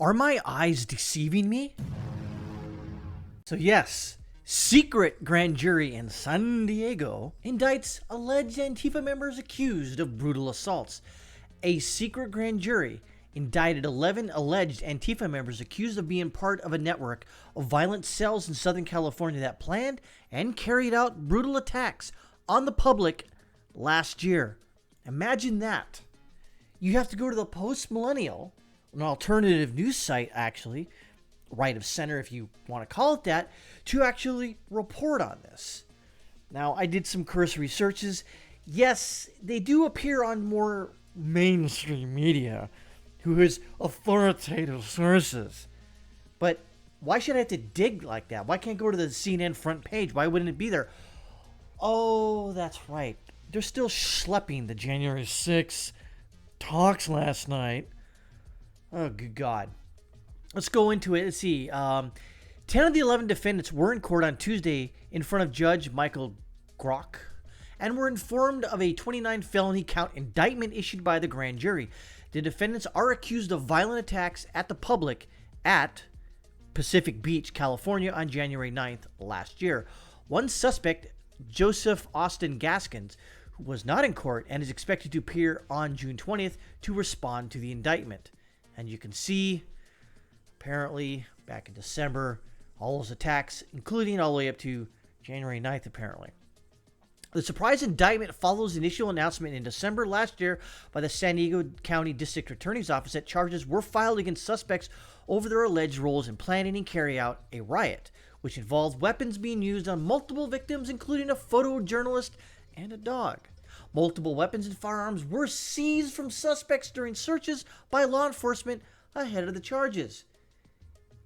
Are my eyes deceiving me? So yes, secret grand jury in San Diego indicts alleged Antifa members accused of brutal assaults. A secret grand jury indicted 11 alleged Antifa members accused of being part of a network of violent cells in Southern California that planned and carried out brutal attacks on the public last year. Imagine that. You have to go to the Post-Millennial, an alternative news site, actually, right of center if you want to call it that, to actually report on this. Now, I did some cursory searches. Yes, they do appear on more mainstream media, who has authoritative sources. But why should I have to dig like that? Why can't I go to the CNN front page? Why wouldn't it be there? Oh, that's right. They're still schlepping the January 6th talks last night. Oh, good God. Let's go into it. Let's see. 10 of the 11 defendants were in court on Tuesday in front of Judge Michael Grock and were informed of a 29 felony count indictment issued by the grand jury. The defendants are accused of violent attacks at the public at Pacific Beach, California on January 9th last year. One suspect, Joseph Austin Gaskins, who was not in court and is expected to appear on June 20th to respond to the indictment. And you can see, apparently, back in December, all those attacks, including all the way up to January 9th, apparently. The surprise indictment follows the initial announcement in December last year by the San Diego County District Attorney's Office that charges were filed against suspects over their alleged roles in planning and carrying out a riot, which involved weapons being used on multiple victims, including a photojournalist and a dog. Multiple weapons and firearms were seized from suspects during searches by law enforcement ahead of the charges.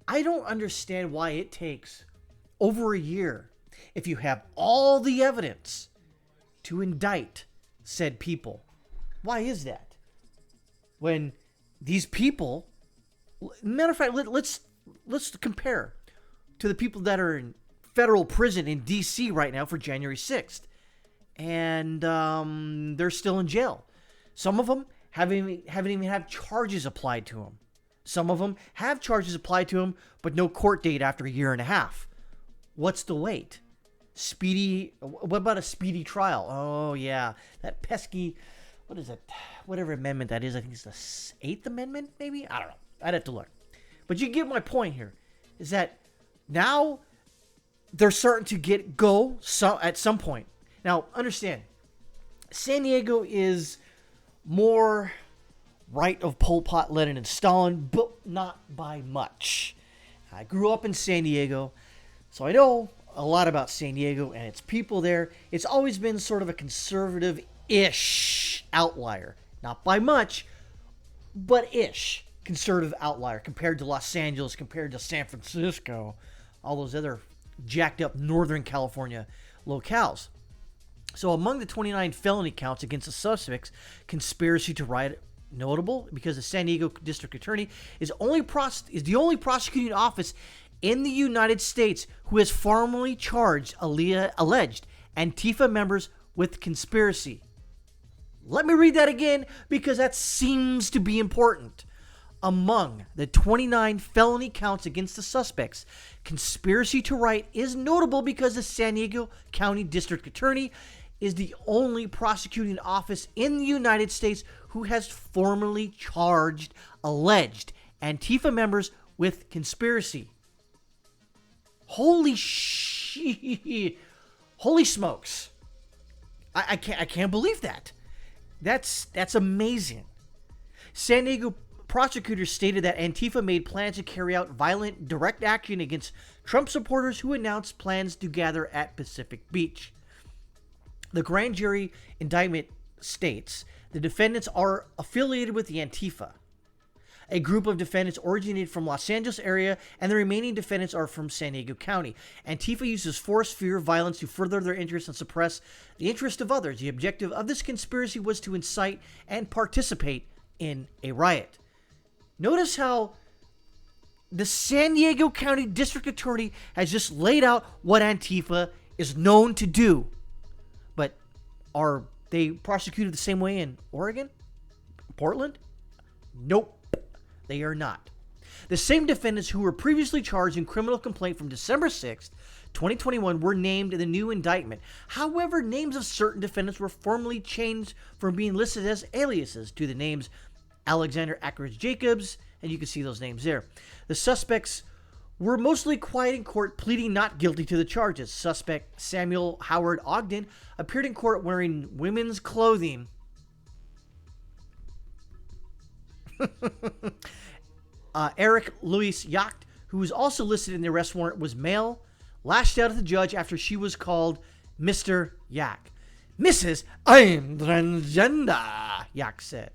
I don't understand why it takes over a year, if you have all the evidence, to indict said people. Why is that? When these people, matter of fact, let's compare to the people that are in federal prison in D.C. right now for January 6th. And they're still in jail. Some of them haven't even had charges applied to them. Some of them have charges applied to them, but no court date after a year and a half. What's the wait? What about a speedy trial? Oh, yeah. That pesky, what is it? Whatever amendment that is. I think it's the 8th Amendment, maybe? I don't know. I'd have to look. But you get my point here, is that now they're starting to go at some point. Now, understand, San Diego is more right of Pol Pot, Lenin, and Stalin, but not by much. I grew up in San Diego, so I know a lot about San Diego and its people there. It's always been sort of a conservative-ish outlier. Not by much, but ish conservative outlier compared to Los Angeles, compared to San Francisco, all those other jacked up Northern California locales. So among the 29 felony counts against the suspects, conspiracy to riot notable because the San Diego District Attorney is the only prosecuting office in the United States who has formally charged alleged Antifa members with conspiracy. Let me read that again because that seems to be important. Among the 29 felony counts against the suspects, conspiracy to riot is notable because the San Diego County District Attorney is the only prosecuting office in the United States who has formally charged alleged Antifa members with conspiracy. Holy smokes. I can't believe that. That's amazing. San Diego prosecutors stated that Antifa made plans to carry out violent direct action against Trump supporters who announced plans to gather at Pacific Beach. The grand jury indictment states the defendants are affiliated with the Antifa. A group of defendants originated from Los Angeles area, and the remaining defendants are from San Diego County. Antifa uses force, fear, violence to further their interests and suppress the interest of others. The objective of this conspiracy was to incite and participate in a riot. Notice how the San Diego County District Attorney has just laid out what Antifa is known to do. But are they prosecuted the same way in Oregon? Portland? Nope, they are not. The same defendants who were previously charged in criminal complaint from December 6th, 2021 were named in the new indictment. However, names of certain defendants were formally changed from being listed as aliases to the names Alexander Ackridge Jacobs, and you can see those names there. The suspects were mostly quiet in court, pleading not guilty to the charges. Suspect Samuel Howard Ogden appeared in court wearing women's clothing. Eric Louis Yacht, who was also listed in the arrest warrant, was male, lashed out at the judge after she was called Mr. Yak. Mrs. I'm transgender, Yak said.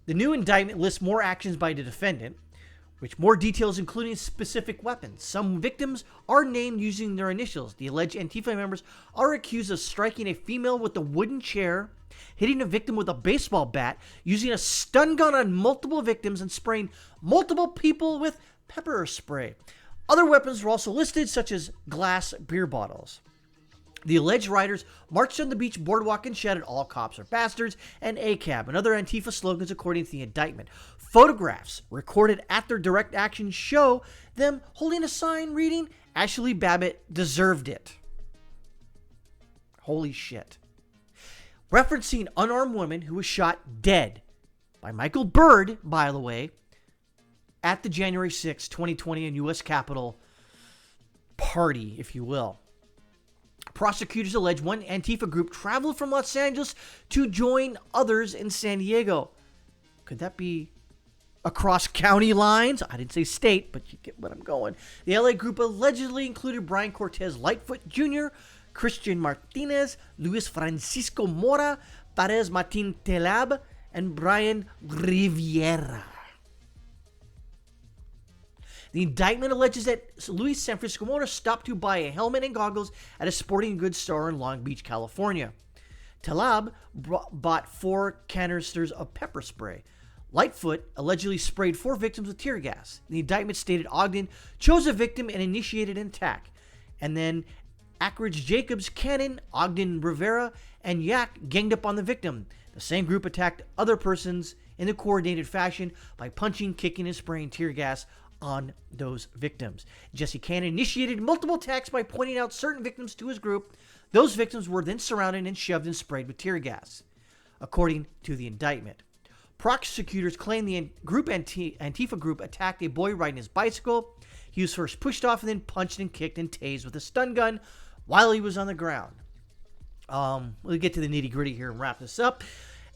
The new indictment lists more actions by the defendant, which more details including specific weapons. Some victims are named using their initials. The alleged Antifa members are accused of striking a female with a wooden chair, hitting a victim with a baseball bat, using a stun gun on multiple victims, and spraying multiple people with pepper spray. Other weapons were also listed, such as glass beer bottles. The alleged rioters marched on the beach boardwalk and shouted, "All cops are bastards," and ACAB, and other Antifa slogans according to the indictment. Photographs recorded at their direct action show them holding a sign reading, "Ashley Babbitt deserved it." Holy shit. Referencing unarmed woman who was shot dead by Michael Byrd, by the way, at the January 6, 2020 in U.S. Capitol party, if you will. Prosecutors allege one Antifa group traveled from Los Angeles to join others in San Diego. Could that be across county lines? I didn't say state, but you get what I'm going. The LA group allegedly included Brian Cortez Lightfoot Jr., Christian Martinez, Luis Francisco Mora, Perez Martin Telab, and Brian Riviera. The indictment alleges that Luis San Francisco Mora stopped to buy a helmet and goggles at a sporting goods store in Long Beach, California. Talab bought 4 canisters of pepper spray. Lightfoot allegedly sprayed 4 victims with tear gas. The indictment stated Ogden chose a victim and initiated an attack. And then Ackridge Jacobs, Cannon, Ogden Rivera, and Yak ganged up on the victim. The same group attacked other persons in a coordinated fashion by punching, kicking, and spraying tear gas on those victims. Jesse Cannon initiated multiple attacks by pointing out certain victims to his group. Those victims were then surrounded and shoved and sprayed with tear gas, according to the indictment. Prosecutors claim the Antifa group attacked a boy riding his bicycle. He was first pushed off and then punched and kicked and tased with a stun gun while he was on the ground. We'll get to the nitty-gritty here and wrap this up.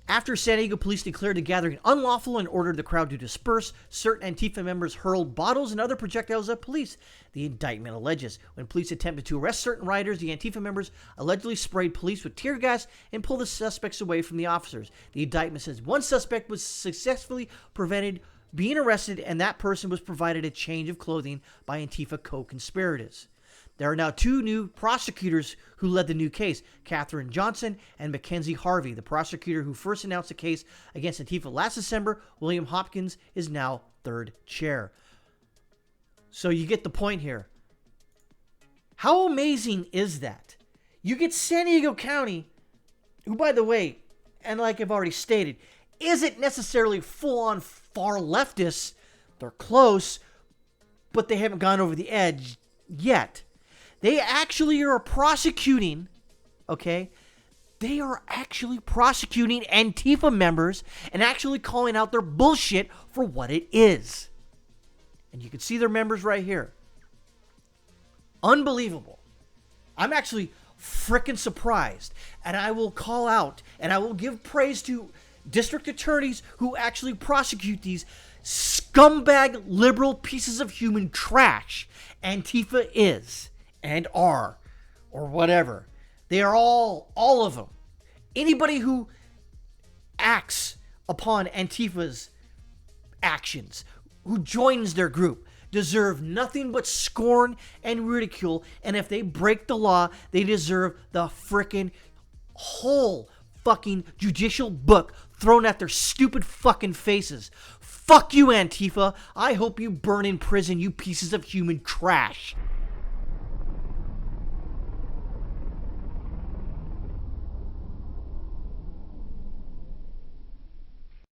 After San Diego police declared the gathering unlawful and ordered the crowd to disperse, certain Antifa members hurled bottles and other projectiles at police. The indictment alleges when police attempted to arrest certain rioters, the Antifa members allegedly sprayed police with tear gas and pulled the suspects away from the officers. The indictment says one suspect was successfully prevented being arrested, and that person was provided a change of clothing by Antifa co-conspirators. There are now 2 new prosecutors who led the new case, Katherine Johnson and Mackenzie Harvey. The prosecutor who first announced the case against Antifa last December, William Hopkins, is now 3rd chair. So you get the point here. How amazing is that? You get San Diego County, who, by the way, and like I've already stated, isn't necessarily full-on far leftists. They're close, but they haven't gone over the edge yet. They actually are prosecuting, okay? They are actually prosecuting Antifa members and actually calling out their bullshit for what it is. And you can see their members right here. Unbelievable. I'm actually freaking surprised. And I will call out and I will give praise to district attorneys who actually prosecute these scumbag liberal pieces of human trash Antifa is. And are, or whatever. They are all of them. Anybody who acts upon Antifa's actions, who joins their group, deserve nothing but scorn and ridicule. And if they break the law, they deserve the frickin' whole fucking judicial book thrown at their stupid fucking faces. Fuck you, Antifa. I hope you burn in prison, you pieces of human trash.